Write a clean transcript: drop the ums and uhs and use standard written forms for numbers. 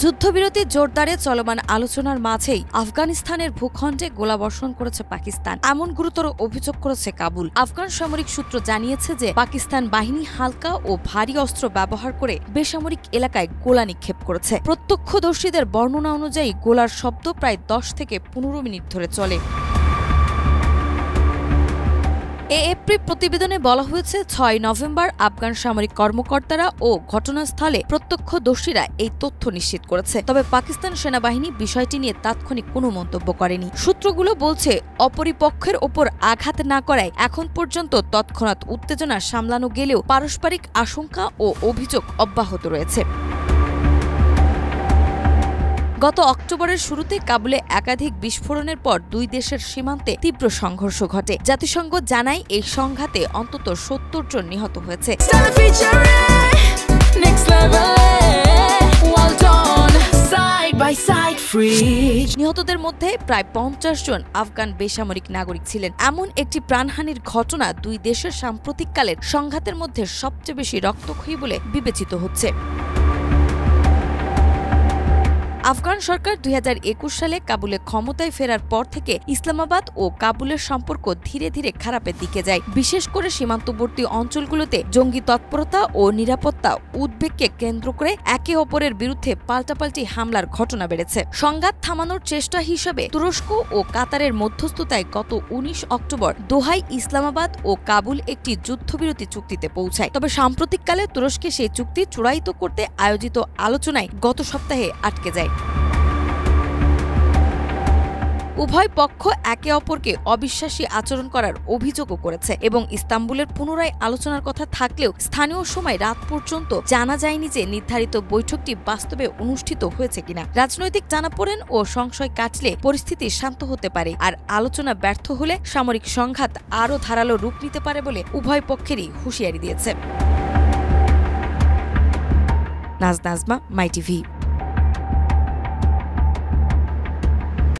যুদ্ধবিরতি জোরদারে চলমান আলোচনার মাঝেই আফগানিস্তানের ভূখণ্ডে গোলাবর্ষণ করেছে পাকিস্তান, এমন গুরুতর অভিযোগ করেছে কাবুল। আফগান সামরিক সূত্র জানিয়েছে যে পাকিস্তান বাহিনী হালকা ও ভারী অস্ত্র ব্যবহার করে বেসামরিক এলাকায় গোলা নিক্ষেপ করেছে। প্রত্যক্ষদর্শীদের বর্ণনা অনুযায়ী গোলার শব্দ প্রায় 10 থেকে 15 মিনিট ধরে চলে। এএফপি প্রতিবেদনে বলা হয়েছে 6 নভেম্বর আফগান সামরিক কর্মকর্তারা ও ঘটনাস্থলে প্রত্যক্ষদর্শীরা এই তথ্য নিশ্চিত করেছে। তবে পাকিস্তান সেনাবাহিনী বিষয়টি নিয়ে তাৎক্ষণিক কোনো মন্তব্য করেনি। সূত্রগুলো বলছে, অপরিপক্ষের ওপর আঘাত না করায় এখন পর্যন্ত তৎক্ষণাৎ উত্তেজনা সামলানো গেলেও পারস্পরিক আশঙ্কা ও অভিযোগ অব্যাহত রয়েছে। গত অক্টোবরের শুরুতে কাবুলে একাধিক বিস্ফোরণের পর দুই দেশের সীমান্তে তীব্র সংঘর্ষ ঘটে। জাতিসংঘ জানায় এই সংঘাতে অন্তত 70 জন নিহত হয়েছে। নিহতদের মধ্যে প্রায় 50 জন আফগান বেসামরিক নাগরিক ছিলেন। এমন একটি প্রাণহানির ঘটনা দুই দেশের সাম্প্রতিককালের সংঘাতের মধ্যে সবচেয়ে বেশি রক্তক্ষয়ী বলে বিবেচিত হচ্ছে। আফগান সরকার 2021 সালে কাবুলে ক্ষমতায় ফেরার পর থেকে ইসলামাবাদ ও কাবুলের সম্পর্ক ধীরে ধীরে খারাপের দিকে যায়। বিশেষ করে সীমান্তবর্তী অঞ্চলগুলোতে জঙ্গি তৎপরতা ও নিরাপত্তা উদ্বেগকে কেন্দ্র করে একে অপরের বিরুদ্ধে পাল্টাপাল্টি হামলার ঘটনা বেড়েছে। সংঘাত থামানোর চেষ্টা হিসেবে তুরস্ক ও কাতারের মধ্যস্থতায় গত 19 অক্টোবর দোহায় ইসলামাবাদ ও কাবুল একটি যুদ্ধবিরতি চুক্তিতে পৌঁছায়। তবে সাম্প্রতিককালে তুরস্কে সেই চুক্তি চূড়ায়িত করতে আয়োজিত আলোচনায় গত সপ্তাহে আটকে যায়। উভয় পক্ষ একে অপরকে অবিশ্বাসী আচরণ করার অভিযোগও করেছে এবং ইস্তাম্বুলের পুনরায় আলোচনার কথা থাকলেও স্থানীয় সময় রাত পর্যন্ত জানা যায়নি যে নির্ধারিত বৈঠকটি বাস্তবে অনুষ্ঠিত হয়েছে কিনা। রাজনৈতিক টানাপোড়েন ও সংশয় কাটলে পরিস্থিতি শান্ত হতে পারে, আর আলোচনা ব্যর্থ হলে সামরিক সংঘাত আরও ধারালো রূপ নিতে পারে বলে উভয় পক্ষেরই হুঁশিয়ারি দিয়েছে। নাজমা, মাই টিভি।